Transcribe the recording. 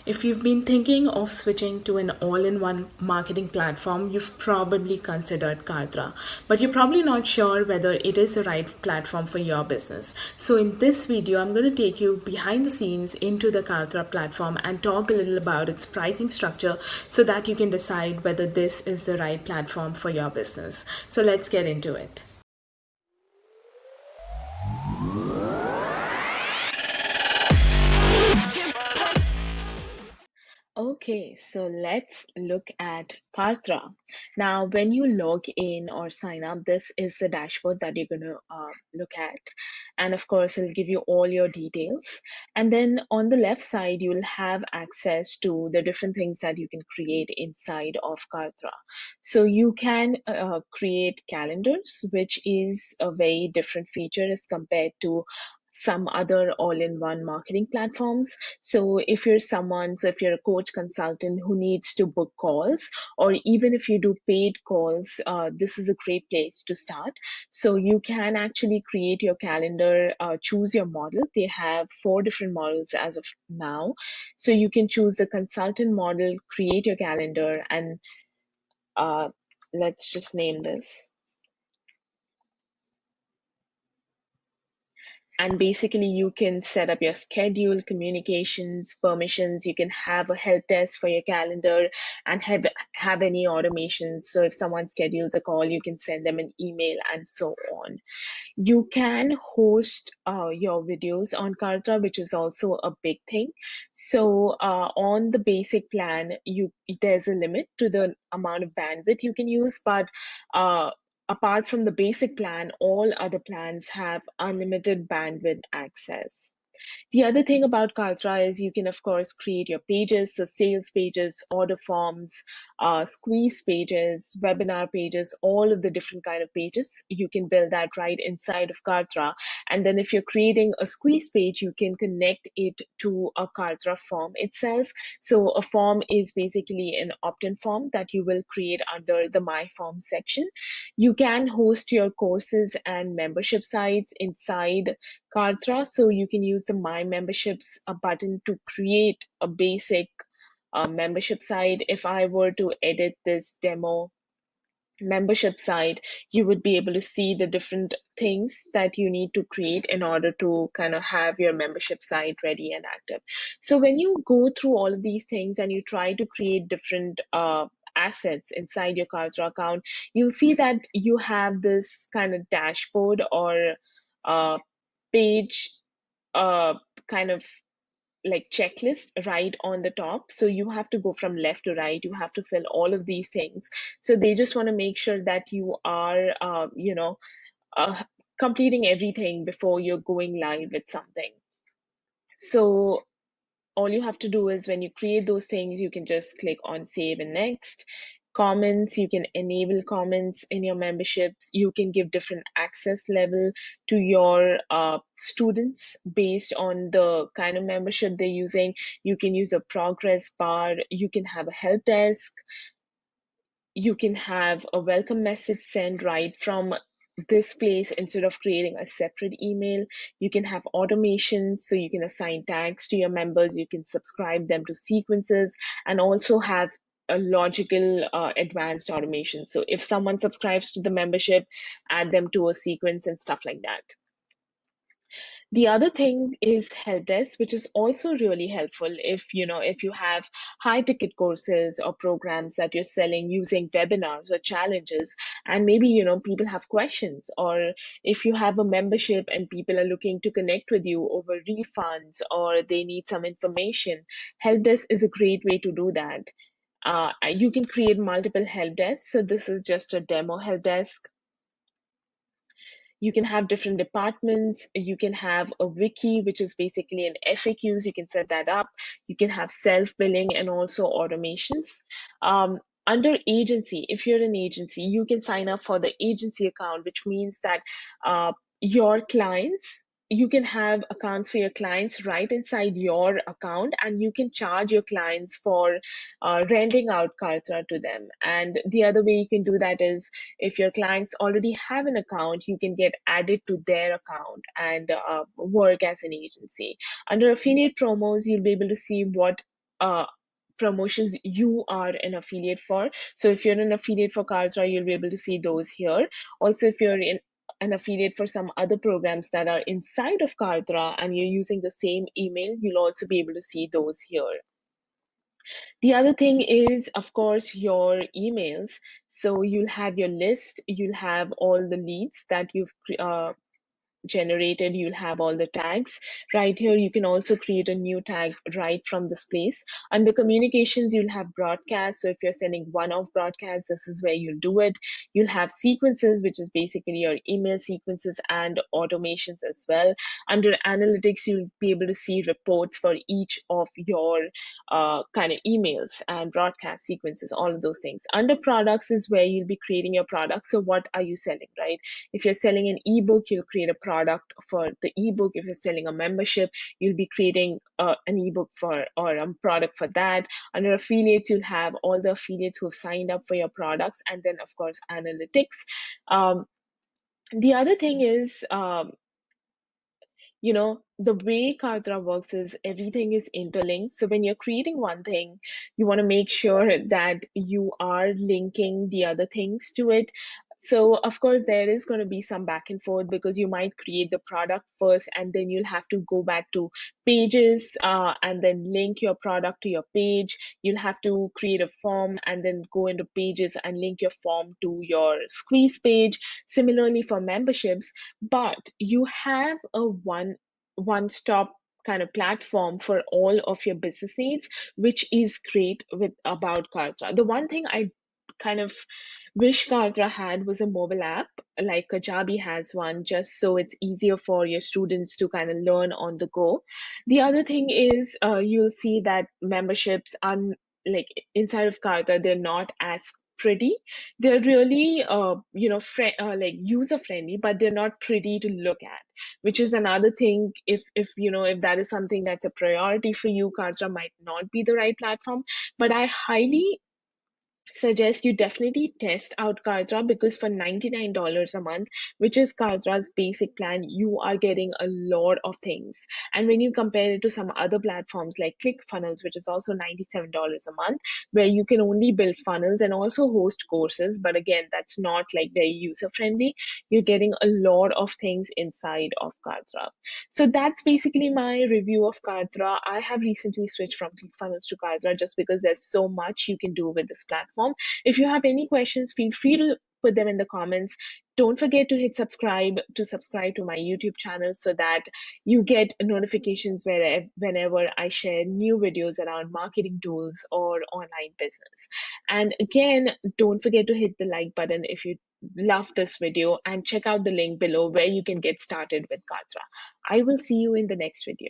If you've been thinking of switching to an all-in-one marketing platform, you've probably considered Kartra, but you're probably not sure whether it is the right platform for your business. So in this video, I'm going to take you behind the scenes into the Kartra platform and talk a little about its pricing structure so that you can decide whether this is the right platform for your business. So let's get into it. Okay, so let's look at Kartra. Now, when you log in or sign up, this is the dashboard that you're going to look at. And of course, it'll give you all your details. And then on the left side, you will have access to the different things that you can create inside of Kartra. So you can create calendars, which is a very different feature as compared to some other all-in-one marketing platforms. So if you're a coach consultant who needs to book calls, or even if you do paid calls, this is a great place to start. So you can actually create your calendar, choose your model. They have 4 different models as of now. So you can choose the consultant model, create your calendar, and uh, let's just name this. And basically, you can set up your schedule, communications, permissions. You can have a help desk for your calendar and have any automations. So if someone schedules a call, you can send them an email and so on. You can host your videos on Kartra, which is also a big thing. So on the basic plan, there's a limit to the amount of bandwidth you can use, but apart from the basic plan, all other plans have unlimited bandwidth access. The other thing about Kartra is you can, of course, create your pages, so sales pages, order forms, squeeze pages, webinar pages, all of the different kind of pages. You can build that right inside of Kartra. And then if you're creating a squeeze page, you can connect it to a Kartra form itself. So a form is basically an opt-in form that you will create under the My Form section. You can host your courses and membership sites inside Kartra. So you can use the My Memberships button to create a basic membership site. If I were to edit this demo membership site, you would be able to see the different things that you need to create in order to kind of have your membership site ready and active. So when you go through all of these things and you try to create different assets inside your Kartra account, you'll see that you have this kind of dashboard or uh, page uh, kind of like checklist right on the top. So you have to go from left to right. You have to fill all of these things. So they just want to make sure that you are, uh, completing everything before you're going live with something. So all you have to do is when you create those things, you can just click on save and next. Comments, you can enable comments in your memberships. You can give different access level to your students based on the kind of membership they're using. You can use a progress bar. You can have a help desk. You can have a welcome message sent right from this place instead of creating a separate email. You can have automations, so you can assign tags to your members, you can subscribe them to sequences, and also have a logical advanced automation. So if someone subscribes to the membership, add them to a sequence and stuff like that. The other thing is help desk, which is also really helpful if you have high ticket courses or programs that you're selling using webinars or challenges, and maybe people have questions, or if you have a membership and people are looking to connect with you over refunds or they need some information, help desk is a great way to do that. You can create multiple help desks. So this is just a demo help desk. You can have different departments. You can have a wiki, which is basically an FAQs. You can set that up. You can have self-billing and also automations. Under agency, if you're an agency, you can sign up for the agency account, which means that your clients, you can have accounts for your clients right inside your account, and you can charge your clients for renting out Kartra to them. And the other way you can do that is, if your clients already have an account, you can get added to their account and work as an agency. Under affiliate promos, you'll be able to see what promotions you are an affiliate for. So if you're an affiliate for Kartra, you'll be able to see those here. Also, if you're in an affiliate for some other programs that are inside of Kartra and you're using the same email, you'll also be able to see those here. The other thing is, of course, your emails. So you'll have your list, you'll have all the leads that you've generated, you'll have all the tags. Right here, you can also create a new tag right from this place. Under communications, you'll have broadcast. So if you're sending one-off broadcasts, this is where you'll do it. You'll have sequences, which is basically your email sequences and automations as well. Under analytics, you'll be able to see reports for each of your kind of emails and broadcast sequences, all of those things. Under products is where you'll be creating your products. So what are you selling, right? If you're selling an ebook, you'll create a product for the ebook. If you're selling a membership, you'll be creating an ebook for or a product for that. Under affiliates, you'll have all the affiliates who've signed up for your products, and then of course analytics. The other thing is, the way Kartra works is everything is interlinked. So when you're creating one thing, you want to make sure that you are linking the other things to it. So of course there is going to be some back and forth because you might create the product first and then you'll have to go back to pages and then link your product to your page. You'll have to create a form and then go into pages and link your form to your squeeze page. Similarly for memberships, but you have a one-stop kind of platform for all of your business needs, which is great with about Kartra. The one thing I kind of wish Kartra had was a mobile app, like Kajabi has one, just so it's easier for your students to kind of learn on the go. The other thing is, you'll see that memberships are like inside of Kartra, they're not as pretty. They're really, like user friendly, but they're not pretty to look at, which is another thing. If that is something that's a priority for you, Kartra might not be the right platform. But I highly suggest you definitely test out Kartra, because for $99 a month, which is Kartra's basic plan, you are getting a lot of things. And when you compare it to some other platforms like ClickFunnels, which is also $97 a month, where you can only build funnels and also host courses, but again, that's not like very user friendly, you're getting a lot of things inside of Kartra. So that's basically my review of Kartra. I have recently switched from ClickFunnels to Kartra just because there's so much you can do with this platform. If you have any questions, feel free to put them in the comments. Don't forget to hit subscribe to my YouTube channel so that you get notifications whenever I share new videos around marketing tools or online business. And again, don't forget to hit the like button if you love this video, and check out the link below where you can get started with Kartra. I will see you in the next video.